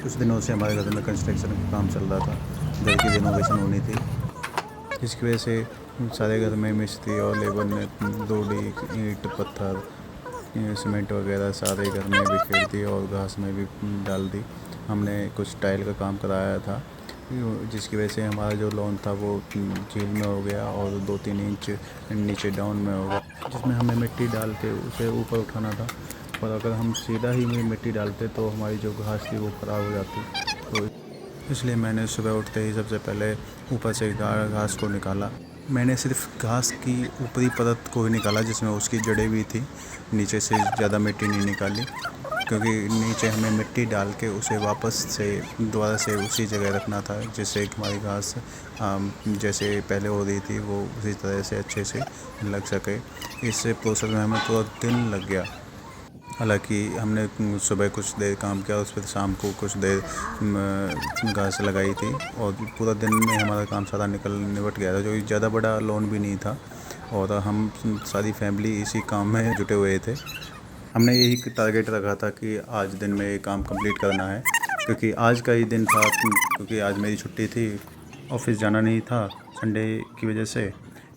कुछ दिनों से हमारे घर में कंस्ट्रक्शन का काम चल रहा था। घर की रिनोवेशन होनी थी, जिसकी वजह से सारे घर में मिस्त्री और लेबर ने रोड़ी, ईंट, पत्थर, सीमेंट वगैरह सारे घर में बिखेर दिए और घास में भी डाल दी। हमने कुछ टाइल का काम कराया था, जिसकी वजह से हमारा जो लॉन था वो झील में हो गया और 2-3 इंच नीचे डाउन में हो गया, जिसमें हमें मिट्टी डाल के उसे ऊपर उठाना था। और अगर हम सीधा ही में मिट्टी डालते तो हमारी जो घास थी वो ख़राब हो जाती। तो इसलिए मैंने सुबह उठते ही सबसे पहले ऊपर से घास को निकाला। मैंने सिर्फ घास की ऊपरी परत को ही निकाला, जिसमें उसकी जड़ें भी थी। नीचे से ज़्यादा मिट्टी नहीं निकाली, क्योंकि नीचे हमें मिट्टी डाल के उसे वापस से दोबारा से उसी जगह रखना था, जिससे कि हमारी घास जैसे पहले हो रही थी वो उसी तरह से अच्छे से लग सके। इस प्रोसेस में हमें पूरा दिन लग गया। हालांकि हमने सुबह कुछ देर काम किया, उस पर शाम को कुछ देर घास लगाई थी और पूरा दिन में हमारा काम सारा निपट गया था, जो ज़्यादा बड़ा लोन भी नहीं था और हम सारी फैमिली इसी काम में जुटे हुए थे। हमने यही टारगेट रखा था कि आज दिन में ये काम कंप्लीट करना है, क्योंकि आज का ही दिन था, क्योंकि आज मेरी छुट्टी थी, ऑफिस जाना नहीं था संडे की वजह से।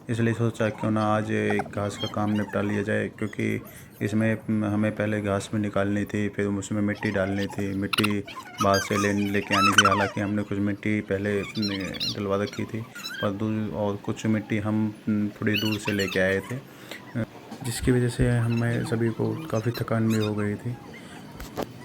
इसलिए सोचा क्यों ना आज घास का काम निपटा लिया जाए, क्योंकि इसमें हमें पहले घास भी निकालनी थी, फिर उसमें मिट्टी डालनी थी, मिट्टी बाहर से लेके आनी थी। हालांकि हमने कुछ मिट्टी पहले डलवा रखी थी, पर दूर और कुछ मिट्टी हम थोड़ी दूर से लेके आए थे, जिसकी वजह से हमें सभी को काफ़ी थकान भी हो गई थी।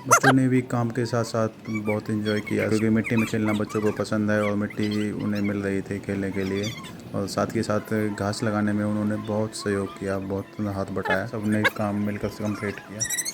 बच्चों ने भी काम के साथ साथ बहुत एंजॉय किया, क्योंकि मिट्टी में खेलना बच्चों को पसंद है और मिट्टी उन्हें मिल रही थी खेलने के लिए। और साथ के साथ घास लगाने में उन्होंने बहुत सहयोग किया, बहुत हाथ बटाया, सबने काम मिलकर कंप्लीट किया।